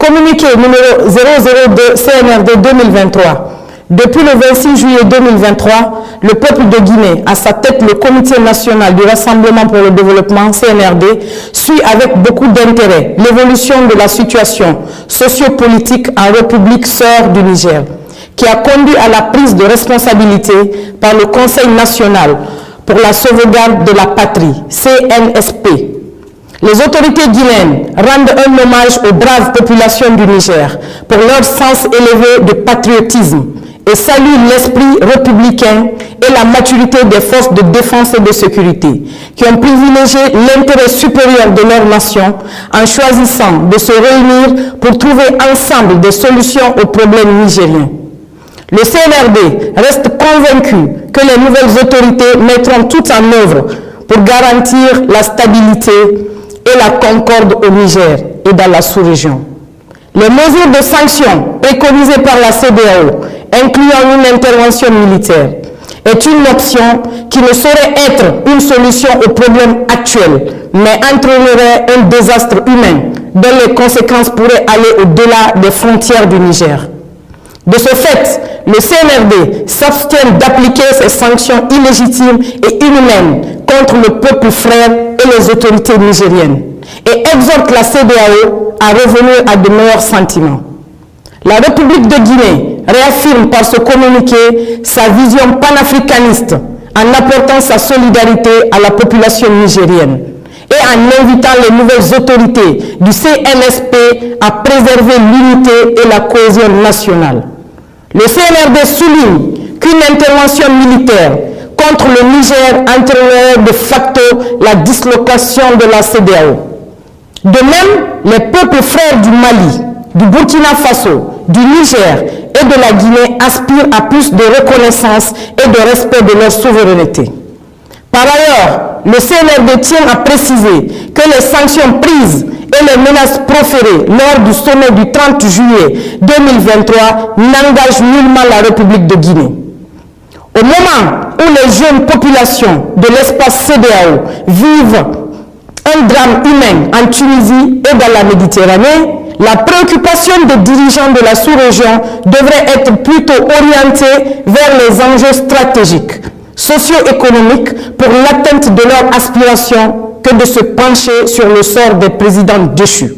Communiqué numéro 002 CNRD 2023. Depuis le 26 juillet 2023, le peuple de Guinée, à sa tête le Comité national du Rassemblement pour le développement CNRD, suit avec beaucoup d'intérêt l'évolution de la situation sociopolitique en République sœur du Niger, qui a conduit à la prise de responsabilité par le Conseil national pour la sauvegarde de la patrie, CNSP. Les autorités guinéennes rendent un hommage aux braves populations du Niger pour leur sens élevé de patriotisme et saluent l'esprit républicain et la maturité des forces de défense et de sécurité qui ont privilégié l'intérêt supérieur de leur nation en choisissant de se réunir pour trouver ensemble des solutions aux problèmes nigériens. Le CNRD reste convaincu que les nouvelles autorités mettront tout en œuvre pour garantir la stabilité et la concorde au Niger et dans la sous-région. Les mesures de sanctions préconisées par la CEDEAO, incluant une intervention militaire, est une option qui ne saurait être une solution aux problèmes actuels, mais entraînerait un désastre humain dont les conséquences pourraient aller au-delà des frontières du Niger. De ce fait, le CNRD s'abstient d'appliquer ces sanctions illégitimes et inhumaines contre le peuple frère et les autorités nigériennes et exhorte la CEDEAO à revenir à de meilleurs sentiments. La République de Guinée réaffirme par ce communiqué sa vision panafricaniste en apportant sa solidarité à la population nigérienne et en invitant les nouvelles autorités du CNSP à préserver l'unité et la cohésion nationale. Le CNRD souligne qu'une intervention militaire contre le Niger entraînerait de facto la dislocation de la CEDEAO. De même, les peuples frères du Mali, du Burkina Faso, du Niger et de la Guinée aspirent à plus de reconnaissance et de respect de leur souveraineté. Par ailleurs, le CNRD tient à préciser que les sanctions prises et les menaces proférées lors du sommet du 30 juillet 2023 n'engagent nullement la République de Guinée. Au moment où les jeunes populations de l'espace CEDEAO vivent un drame humain en Tunisie et dans la Méditerranée, la préoccupation des dirigeants de la sous-région devrait être plutôt orientée vers les enjeux stratégiques, socio-économiques pour l'atteinte de leurs aspirations que de se pencher sur le sort des présidents déchus.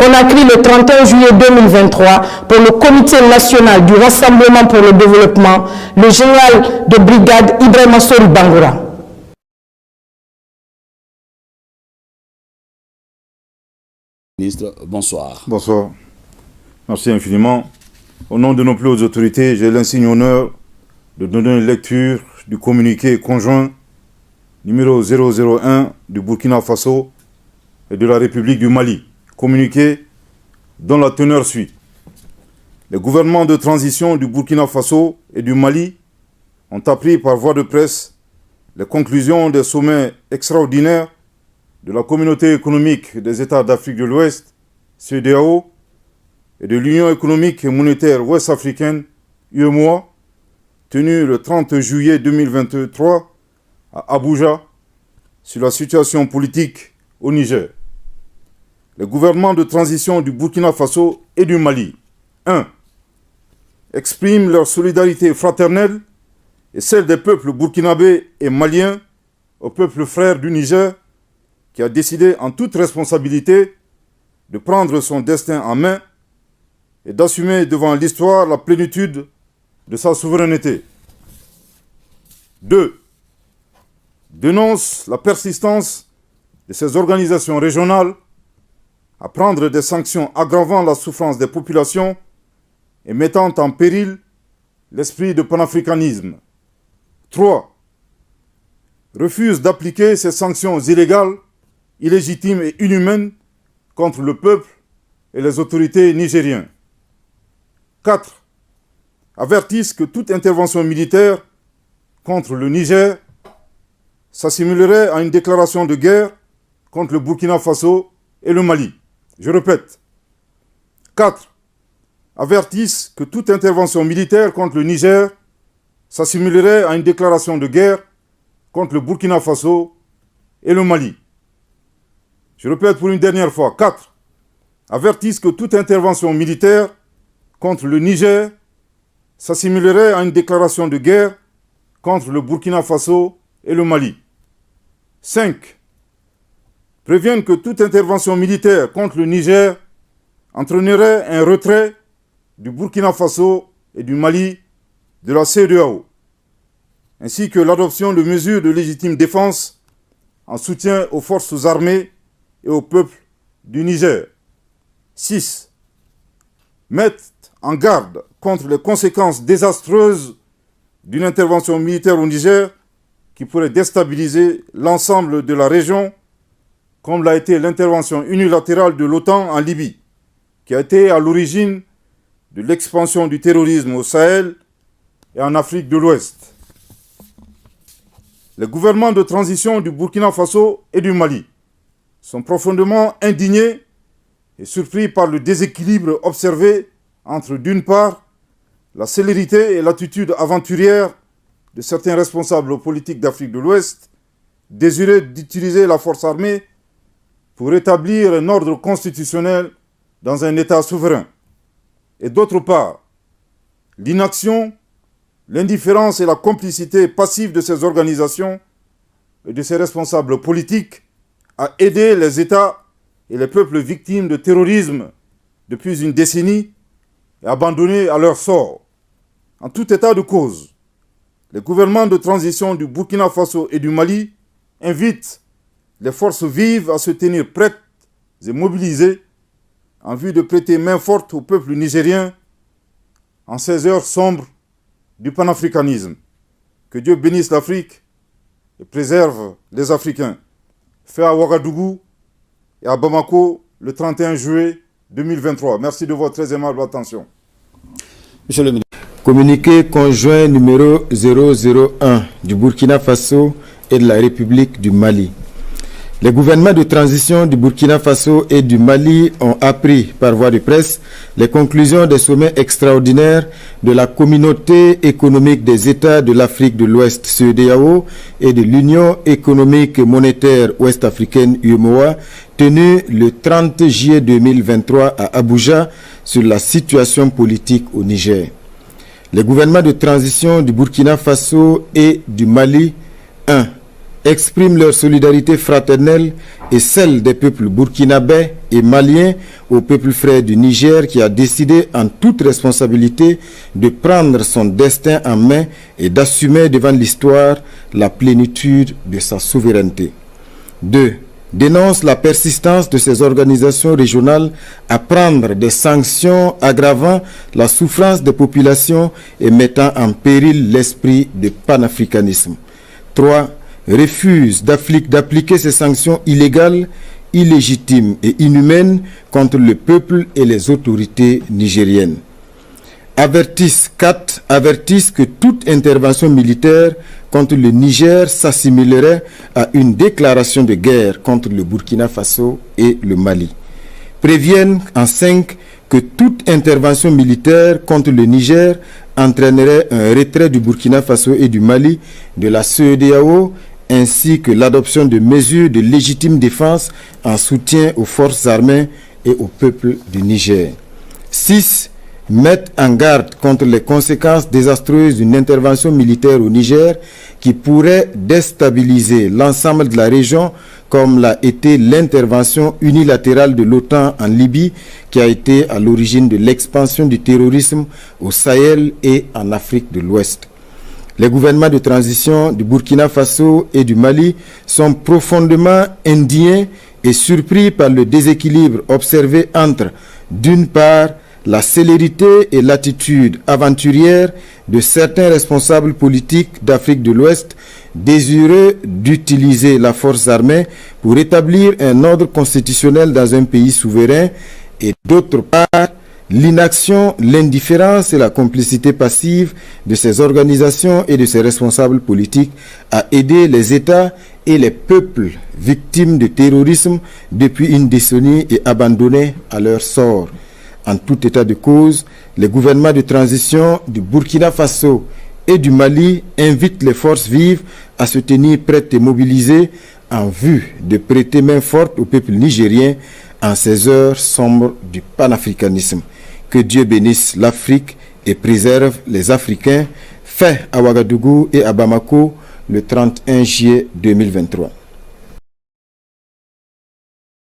Conakry le 31 juillet 2023 pour le Comité national du Rassemblement pour le développement, le général de brigade Ibrahima Sori Bangoura. Ministre, bonsoir. Bonsoir. Merci infiniment. Au nom de nos plus hautes autorités, j'ai l'insigne honneur de donner une lecture du communiqué conjoint numéro 001 du Burkina Faso et de la République du Mali. Communiqué dont la teneur suit. Les gouvernements de transition du Burkina Faso et du Mali ont appris par voie de presse les conclusions des sommets extraordinaires de la Communauté économique des États d'Afrique de l'Ouest, CEDEAO, et de l'Union économique et monétaire ouest-africaine, UEMOA, tenue le 30 juillet 2023 à Abuja, sur la situation politique au Niger. Les gouvernements de transition du Burkina Faso et du Mali, 1. Expriment leur solidarité fraternelle et celle des peuples burkinabés et maliens au peuple frère du Niger, qui a décidé en toute responsabilité de prendre son destin en main et d'assumer devant l'histoire la plénitude de sa souveraineté. 2. Dénonce la persistance de ces organisations régionales à prendre des sanctions aggravant la souffrance des populations et mettant en péril l'esprit de panafricanisme. 3. Refuse d'appliquer ces sanctions illégales, illégitimes et inhumaines contre le peuple et les autorités nigériennes. 4. Avertissent que toute intervention militaire contre le Niger s'assimilerait à une déclaration de guerre contre le Burkina Faso et le Mali. Je répète. 4. Avertissent que toute intervention militaire contre le Niger s'assimilerait à une déclaration de guerre contre le Burkina Faso et le Mali. Je répète pour une dernière fois. 4. avertissent que toute intervention militaire contre le Niger s'assimilerait à une déclaration de guerre contre le Burkina Faso et le Mali. 5. Préviennent que toute intervention militaire contre le Niger entraînerait un retrait du Burkina Faso et du Mali de la CEDEAO, ainsi que l'adoption de mesures de légitime défense en soutien aux forces armées et au peuple du Niger. 6. Mettent en garde contre les conséquences désastreuses d'une intervention militaire au Niger qui pourrait déstabiliser l'ensemble de la région, comme l'a été l'intervention unilatérale de l'OTAN en Libye, qui a été à l'origine de l'expansion du terrorisme au Sahel et en Afrique de l'Ouest. Les gouvernements de transition du Burkina Faso et du Mali sont profondément indignés et surpris par le déséquilibre observé entre, d'une part, la célérité et l'attitude aventurière de certains responsables politiques d'Afrique de l'Ouest, désireux d'utiliser la force armée pour établir un ordre constitutionnel dans un État souverain, et d'autre part, l'inaction, l'indifférence et la complicité passive de ces organisations et de ces responsables politiques à aider les États et les peuples victimes de terrorisme depuis une décennie et abandonnés à leur sort. En tout état de cause, les gouvernements de transition du Burkina Faso et du Mali invitent les forces vives à se tenir prêtes et mobilisées en vue de prêter main forte au peuple nigérien en ces heures sombres du panafricanisme. Que Dieu bénisse l'Afrique et préserve les Africains. Fait à Ouagadougou et à Bamako le 31 juillet 2023. Merci de votre très aimable attention. Monsieur le ministre. Communiqué conjoint numéro 001 du Burkina Faso et de la République du Mali. Les gouvernements de transition du Burkina Faso et du Mali ont appris par voie de presse les conclusions des sommets extraordinaires de la Communauté économique des États de l'Afrique de l'Ouest CEDEAO et de l'Union économique monétaire ouest-africaine UEMOA tenus le 30 juillet 2023 à Abuja sur la situation politique au Niger. Les gouvernements de transition du Burkina Faso et du Mali 1. Expriment leur solidarité fraternelle et celle des peuples burkinabais et maliens au peuple frère du Niger qui a décidé en toute responsabilité de prendre son destin en main et d'assumer devant l'histoire la plénitude de sa souveraineté. 2. Dénonce la persistance de ces organisations régionales à prendre des sanctions aggravant la souffrance des populations et mettant en péril l'esprit de panafricanisme. 3. Refuse d'appliquer ces sanctions illégales, illégitimes et inhumaines contre le peuple et les autorités nigériennes. 4. Avertissent que toute intervention militaire contre le Niger s'assimilerait à une déclaration de guerre contre le Burkina Faso et le Mali. Préviennent en 5 que toute intervention militaire contre le Niger entraînerait un retrait du Burkina Faso et du Mali de la CEDEAO ainsi que l'adoption de mesures de légitime défense en soutien aux forces armées et au peuple du Niger. 6. Mettent en garde contre les conséquences désastreuses d'une intervention militaire au Niger qui pourrait déstabiliser l'ensemble de la région comme l'a été l'intervention unilatérale de l'OTAN en Libye qui a été à l'origine de l'expansion du terrorisme au Sahel et en Afrique de l'Ouest. Les gouvernements de transition du Burkina Faso et du Mali sont profondément indignés et surpris par le déséquilibre observé entre, d'une part, la célérité et l'attitude aventurière de certains responsables politiques d'Afrique de l'Ouest désireux d'utiliser la force armée pour établir un ordre constitutionnel dans un pays souverain et d'autre part, l'inaction, l'indifférence et la complicité passive de ces organisations et de ces responsables politiques à aider les États et les peuples victimes de terrorisme depuis une décennie et abandonnés à leur sort. En tout état de cause, les gouvernements de transition du Burkina Faso et du Mali invitent les forces vives à se tenir prêtes et mobilisées en vue de prêter main forte au peuple nigérien en ces heures sombres du panafricanisme. Que Dieu bénisse l'Afrique et préserve les Africains. Fait à Ouagadougou et à Bamako le 31 juillet 2023.